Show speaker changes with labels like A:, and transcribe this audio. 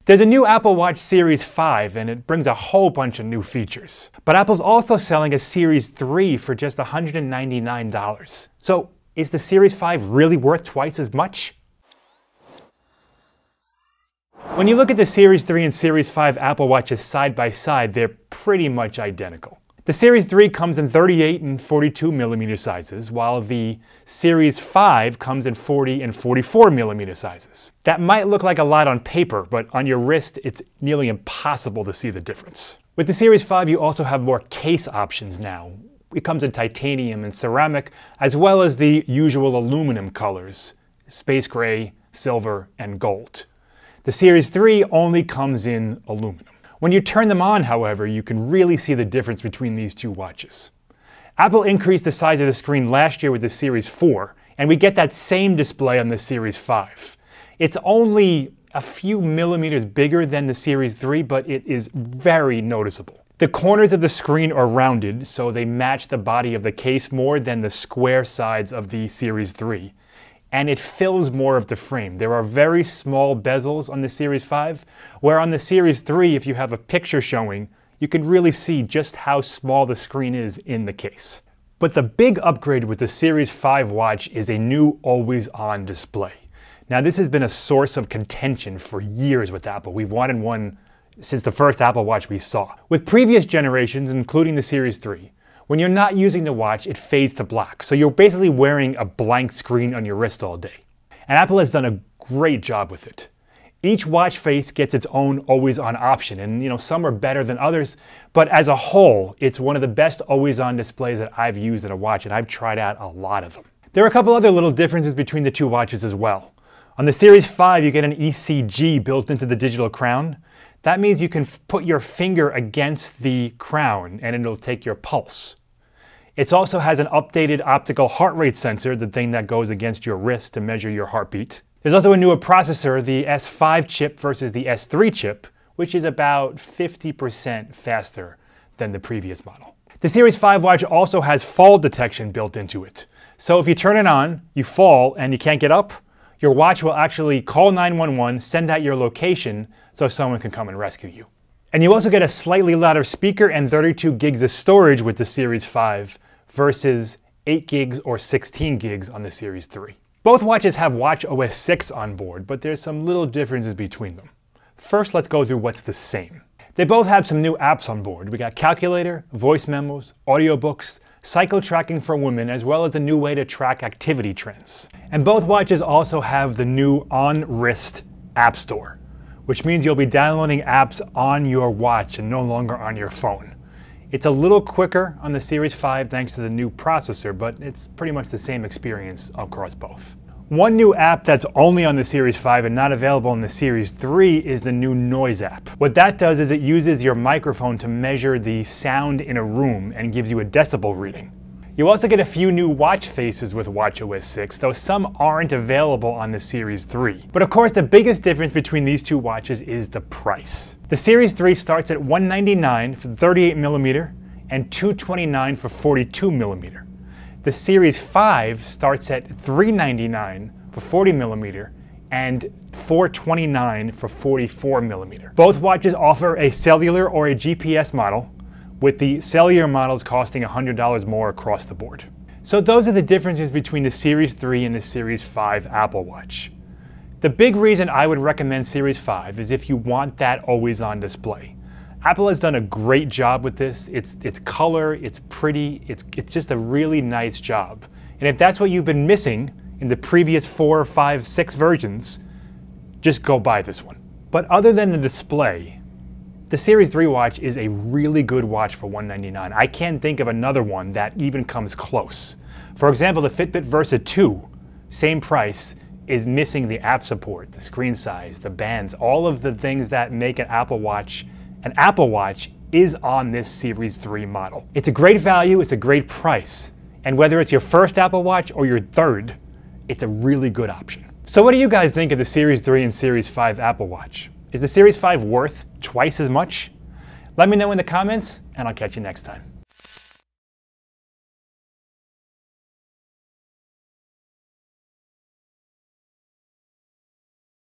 A: There's a new Apple Watch Series 5 and it brings a whole bunch of new features. But Apple's also selling a Series 3 for just $199. So is the Series 5 really worth twice as much? When you look at the Series 3 and Series 5 Apple Watches side by side, they're pretty much identical. The Series 3 comes in 38 and 42 millimeter sizes, while the Series 5 comes in 40 and 44 millimeter sizes. That might look like a lot on paper, but on your wrist, it's nearly impossible to see the difference. With the Series 5, you also have more case options now. It comes in titanium and ceramic, as well as the usual aluminum colors, space gray, silver, and gold. The Series 3 only comes in aluminum. When you turn them on, however, you can really see the difference between these two watches. Apple increased the size of the screen last year with the Series 4, and we get that same display on the Series 5. It's only a few millimeters bigger than the Series 3, but it is very noticeable. The corners of the screen are rounded, so they match the body of the case more than the square sides of the Series 3. And it fills more of the frame. There are very small bezels on the Series 5, where on the Series 3, if you have a picture showing, you can really see just how small the screen is in the case. But the big upgrade with the Series 5 watch is a new always-on display. Now, this has been a source of contention for years with Apple. We've wanted one since the first Apple Watch we saw. With previous generations, including the Series 3, when you're not using the watch, it fades to black. So you're basically wearing a blank screen on your wrist all day. And Apple has done a great job with it. Each watch face gets its own always-on option, and some are better than others, but as a whole, it's one of the best always-on displays that I've used in a watch, and I've tried out a lot of them. There are a couple other little differences between the two watches as well. On the Series 5, you get an ECG built into the digital crown. That means you can put your finger against the crown and it'll take your pulse. It also has an updated optical heart rate sensor, the thing that goes against your wrist to measure your heartbeat. There's also a newer processor, the S5 chip versus the S3 chip, which is about 50% faster than the previous model. The Series 5 watch also has fall detection built into it. So if you turn it on, you fall, and you can't get up, your watch will actually call 911, send out your location, so someone can come and rescue you. And you also get a slightly louder speaker and 32 gigs of storage with the Series 5 versus 8 gigs or 16 gigs on the Series 3. Both watches have watchOS 6 on board, but there's some little differences between them. First, let's go through what's the same. They both have some new apps on board. We got Calculator, voice memos, audiobooks, cycle tracking for women, as well as a new way to track activity trends. And both watches also have the new on-wrist App Store, which means you'll be downloading apps on your watch and no longer on your phone. It's a little quicker on the Series 5 thanks to the new processor, but it's pretty much the same experience across both. One new app that's only on the Series 5 and not available in the Series 3 is the new Noise app. What that does is it uses your microphone to measure the sound in a room and gives you a decibel reading. You also get a few new watch faces with watchOS 6, though some aren't available on the Series 3. But of course, the biggest difference between these two watches is the price. The Series 3 starts at $199 for 38mm and $229 for 42mm. The Series 5 starts at $399 for 40mm and $429 for 44mm. Both watches offer a cellular or a GPS model, with the cellular models costing $100 more across the board. So those are the differences between the Series 3 and the Series 5 Apple Watch. The big reason I would recommend Series 5 is if you want that always-on display. Apple has done a great job with this. It's color, it's pretty, it's just a really nice job. And if that's what you've been missing in the previous 4, 5, 6 versions, just go buy this one. But other than the display, the Series 3 watch is a really good watch for $199. I can't think of another one that even comes close. For example, the Fitbit Versa 2, same price, is missing the app support, the screen size, the bands, all of the things that make an Apple Watch is on this Series 3 model. It's a great value, it's a great price, and whether it's your first Apple Watch or your third, it's a really good option. So what do you guys think of the Series 3 and Series 5 Apple Watch? Is the Series 5 worth twice as much? Let me know in the comments, and I'll catch you next time.